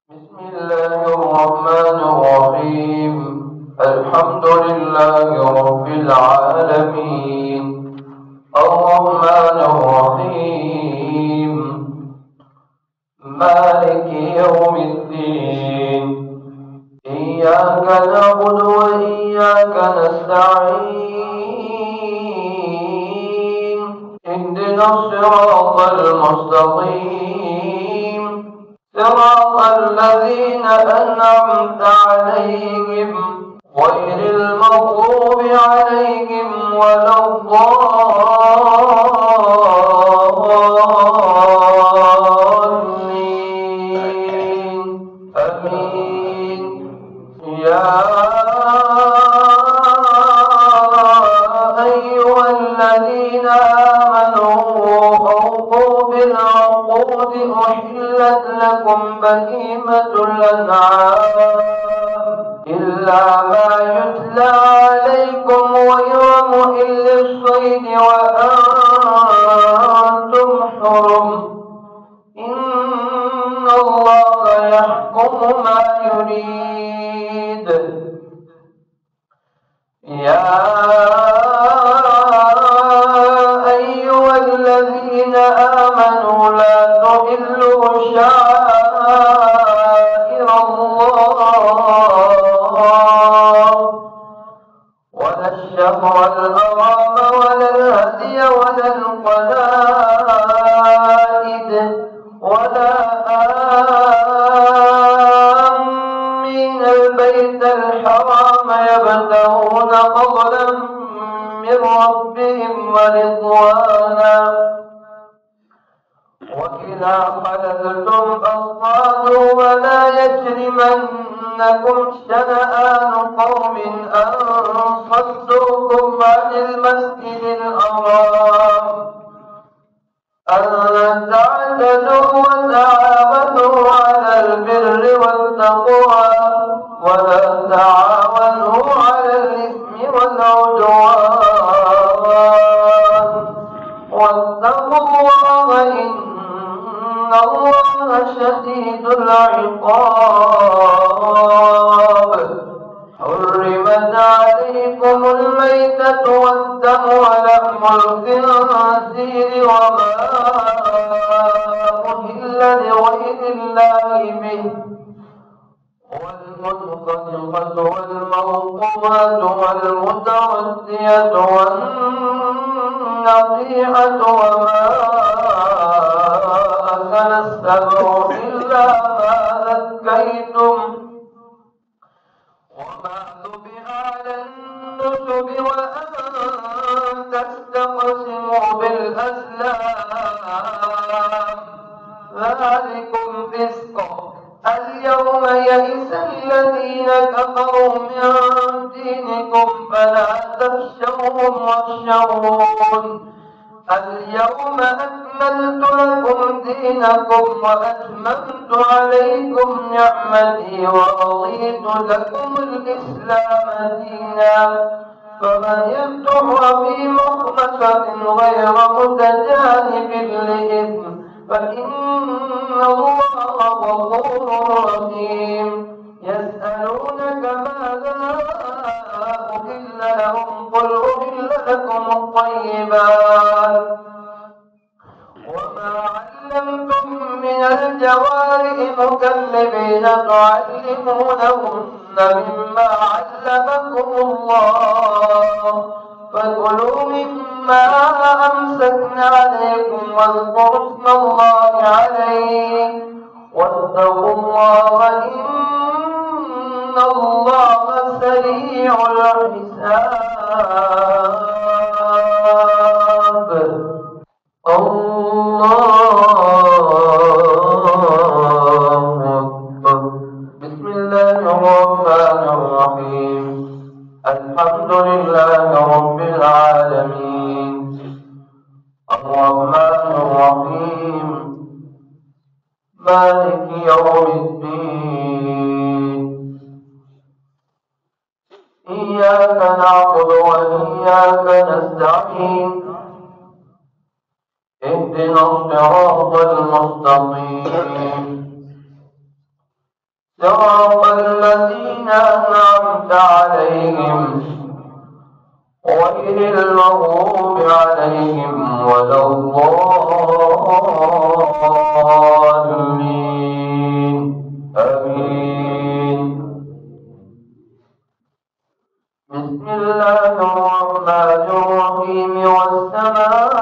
بسم الله الرحمن الرحيم. الحمد لله رب العالمين، الرحمن الرحيم، مالك يوم الدين. إياك نعبد وإياك نستعين. اهدنا الصراط المستقيم، صراط الذين أنعمت عليهم غير المغضوب عليهم ولا الضالين. آمين. يا أيها الذين آمنوا أوفوا بالعقود، أحلت لكم بهيمة الأنعام إلا ما يتلى عليكم غير محل الصيد وأنتم حرم. إن الله يحكم ما يريد. يا أيها الذين آمنوا لا تحلوا شعائر الله ولا الشهر الحرام ولا الهدي ولا القلائد ولا آمين البيت الحرام يبتغون فضلا من ربهم ورضوانا. وإذا حللتم فاصطادوا ولا يجرمنكم شنآن قوم أن صدوكم عن المسجد الحرام أن تعتدوا وتعاونوا على البر والتقوى ولا تعاونوا على الإثم والعدوان واتقوا الله إن الله شديد العقاب. حرمت عليكم الميتة والدم ولحم الخنزير وما أهل لغير الله به والمنخنقة والموقوذة والمتردية والنطيحة وما أكل السبع إلا ما ذكيتم وما ذبح على النسب وأن تستقسموا بالأزلام ذلكم فسق. اليوم يئس الذين كفروا من دينكم فلا تخشوهم واخشون. اليوم أكملت لكم دينكم وأتممت عليكم نعمتي ورضيت لكم الإسلام دينا. فمن يضطر في مخمصة غير متجانف لإثم فإن الله غفور رحيم. يسألونك ماذا أحل لهم قل أحل لكم الطيبات وما علمتم من الجوارح مكلبين تعلمونهن مما علمكم الله فكلوا مما أمسكن عليكم واذكروا اسم الله عليه واتقوا الله إن الله سريع الحساب. الله أكبر. بسم الله الرحمن الرحيم. الحمد لله رب العالمين، الرحمن الرحيم، مالك يوم الدين. إياك نعبد وإياك نستعين. اهدنا الصراط المستقيم صراط الذين أنعمت عليهم غير المغضوب عليهم ولا الضالين. آمين. بسم الله الرحمن الرحيم. والسماء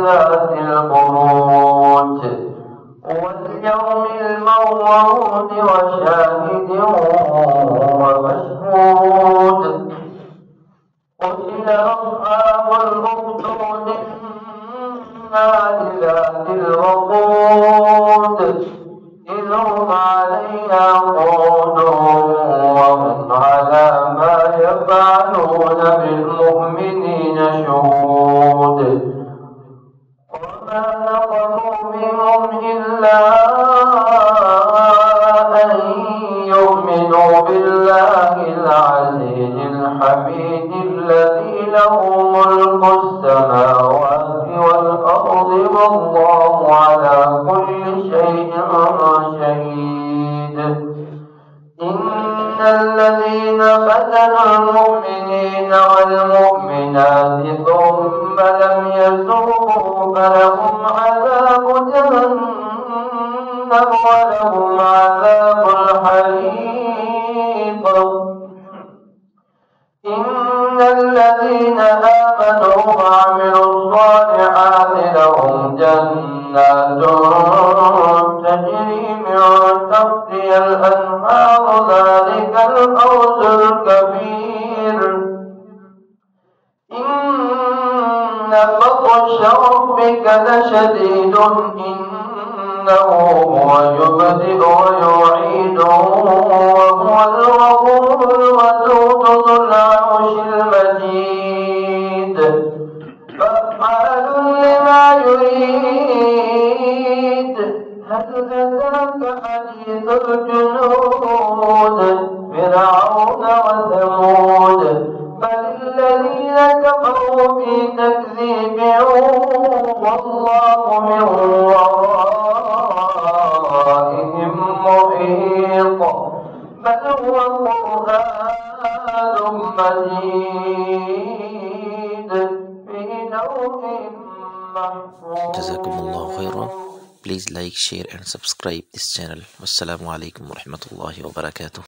ذات البروج واليوم الموعود وشاهد ومشهود. قتل أصحاب الأخدود النار ذات الوقود إذ هم عليها قعود وهم على ما يفعلون بالمؤمنين شهود. وما نقموا منهم إلا أن يؤمنوا بالله العزيز الحميد الذي له ملك السماوات والأرض والله على كل شيء شهيد. إن الذين فتنوا المؤمنين والمؤمنات ثم لم يتوبوا فلهم عذاب جهنم ولهم عذاب الحريق. إن الذين آمنوا وعملوا الصالحات لهم جنات تجري من تحتها الأنهار ذلك الفوز الكبير. إن بطش ربك لشديد إنه هو يبدئ ويعيد وهو الغفور الودود ذو العرش المجيد فعال لما يريد. هل أتاك حديث الجنود فرعون وثمود بل الذين كفروا في تكذيب والله من ورائهم محيط بل هو قرآن مجيد في لوح محفوظ. جزاكم الله خيرا. Please like, share and subscribe this channel. Wassalamu alaikum warahmatullahi wabarakatuh.